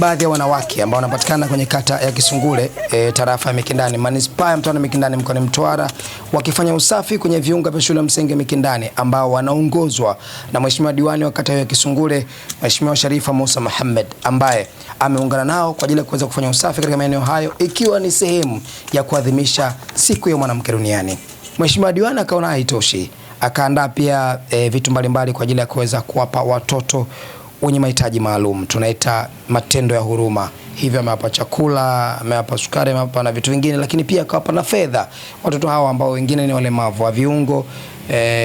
baadhi ya wanawake ambao wanapatikana kwenye kata ya Kisungule, tarafa ya Mikindani, manispaa ya Mtwara Mikindani, mkoani Mtwara, wakifanya usafi kwenye viunga vya shule ya msingi Mikindani, ambao wanaongozwa na Mheshimiwa Diwani wa kata ya Kisungule, Mheshimiwa Sharifa Musa Mohamed, ambaye ameungana nao kwa ajili ya kuweza kufanya usafi katika maeneo hayo, ikiwa ni sehemu ya kuadhimisha siku ya mwanamke duniani. Mheshimiwa Diwani akaona haitoshi, akaandaa pia vitu mbalimbali kwa ajili ya kuweza kuwapa watoto wenye mahitaji maalum, tunaita matendo ya huruma. Hivyo amewapa chakula, amewapa sukari, amewapa na vitu vingine, lakini pia akawapa na fedha watoto hawa ambao wengine ni walemavu wa viungo.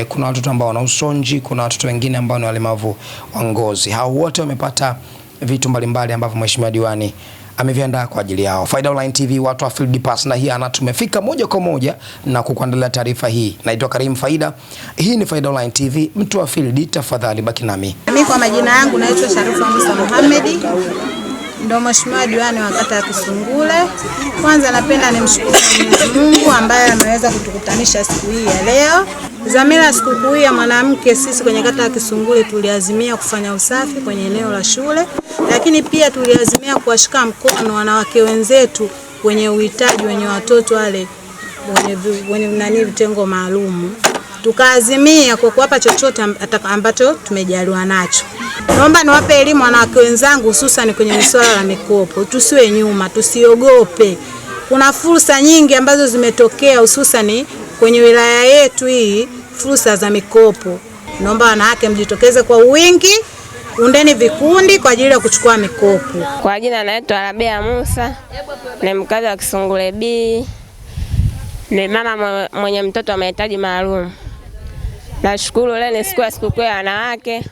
Kuna watoto ambao wana usonji, kuna watoto wengine ambao ni walemavu wa ngozi. Hao wote wamepata vitu mbalimbali ambavyo Mheshimiwa Diwani ameviandaa kwa ajili yao. Faida Online TV, watu wa Field Pass, na hii tumefika moja kwa moja na kukuandalia taarifa hii. Naitwa Karim Faida. Hii ni Faida Online TV, mtu wa Field, tafadhali baki nami. Mimi kwa majina yangu naitwa Sharifa Musa Mohamed, ndio Mheshimiwa Diwani wa kata ya Kisungule. Kwanza napenda nimshukuru Mwenyezi Mungu ambaye ameweza kutukutanisha siku hii ya leo. Dhamira siku hii ya mwanamke, sisi kwenye kata ya Kisungule tuliazimia kufanya usafi kwenye eneo la shule, lakini pia tuliazimia kuwashika mkono wanawake wenzetu wenye uhitaji, wenye watoto wale wenye vitengo maalum. Tukaazimia kwa kuwapa chochote ambacho tumejaliwa nacho. Naomba niwape elimu wanawake wenzangu, hususan kwenye masuala ya mikopo. Tusiwe nyuma, tusiogope. Kuna fursa nyingi ambazo zimetokea hususan kwenye wilaya yetu hii, fursa za mikopo. Naomba wanawake mjitokeze kwa wingi, undeni vikundi kwa ajili ya kuchukua mikopo. Kwa jina naitwa Rabia Musa, ni mkazi wa Kisungule B, ni mama mwenye mtoto wa mahitaji maalum. Nashukuru leo ni siku ya sikukuu ya wanawake.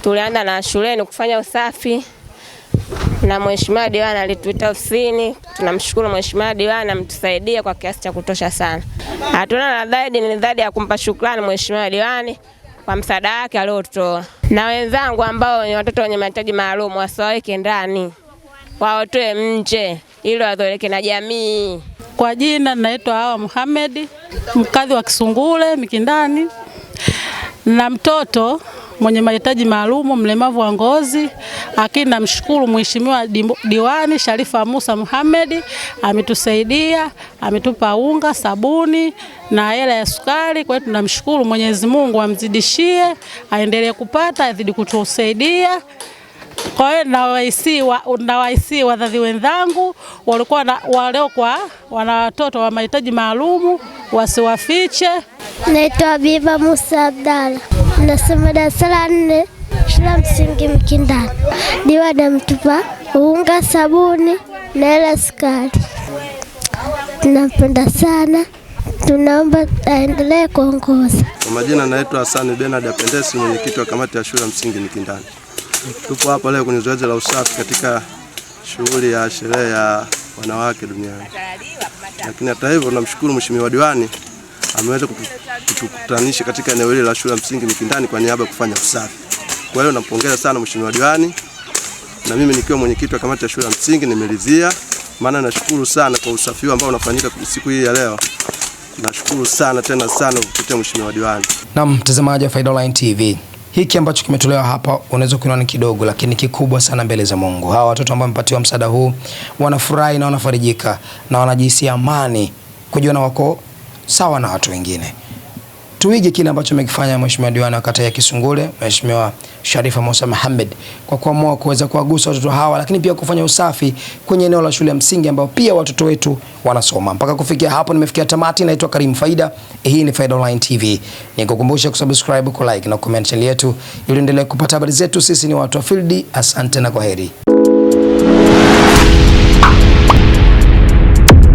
Tulianza na shuleni kufanya usafi na Mheshimiwa Diwani alituita ofisini. Tunamshukuru Mheshimiwa Diwani, ametusaidia kwa kiasi cha kutosha sana. Hatuna la zaidi, ni zaidi ya kumpa shukrani Mheshimiwa Diwani kwa msaada wake aliotoa. Na wenzangu ambao ni watoto wenye mahitaji maalum wasiwaweke ndani, waotoe nje ili wazoeleke na jamii. Kwa jina naitwa Hawa Mohamed, mkazi wa Kisungule Mikindani, na mtoto mwenye mahitaji maalum, mlemavu wa ngozi. Lakini namshukuru Mheshimiwa Diwani Sharifa Musa Mohamed, ametusaidia, ametupa unga, sabuni na hela ya sukari. Kwa hiyo tunamshukuru, Mwenyezi Mungu amzidishie, aendelee kupata, azidi kutusaidia. Kwa hiyo nawaisi wazazi wenzangu walikuwa wana watoto wa mahitaji maalum, wasiwafiche. Naitwa Biba Musa Abdalla, nasoma darasa la 4 shule ya msingi Mikindani. Diwani ametupa unga, sabuni na hela sukari. Tunampenda sana, tunaomba aendelee kuongoza. Kwa majina naitwa Hassan Bernard Apendesi, mwenyekiti wa kamati ya shule ya msingi Mikindani. Tupo hapa leo kwenye zoezi la usafi katika shughuli ya sherehe ya wanawake duniani. Lakini hata hivyo tunamshukuru Mheshimiwa Diwani, ameweza kutukutanisha katika eneo hili la shule ya msingi Mikindani kwa niaba ya kufanya usafi. Kwa hiyo nampongeza sana Mheshimiwa Diwani, na mimi nikiwa mwenyekiti wa kamati ya shule ya msingi nimeridhia, maana nashukuru sana kwa usafi ambao unafanyika siku hii ya leo. Nashukuru sana tena sana kupitia Mheshimiwa Diwani. Na mtazamaji wa Faida Online TV, hiki ambacho kimetolewa hapa unaweza kuona ni kidogo, lakini kikubwa sana mbele za Mungu. Hawa watoto ambao wamepatiwa msaada huu wanafurahi na wanafarijika na wanajisikia amani kujiona wako sawa na watu wengine. Tuige kile ambacho amekifanya Mheshimiwa Diwani wa kata ya Kisungule, Mheshimiwa Sharifa Musa Mohamed, kwa kuamua kuweza kuwagusa watoto hawa, lakini pia kufanya usafi kwenye eneo la shule ya msingi ambao pia watoto wetu wanasoma. Mpaka kufikia hapo nimefikia tamati. Naitwa Karim Faida. Hii ni Faida Online TV. Nikukumbusha kusubscribe, ku like na comment channel yetu ili endelee kupata habari zetu. Sisi ni watu wa Field. Asante na kwaheri.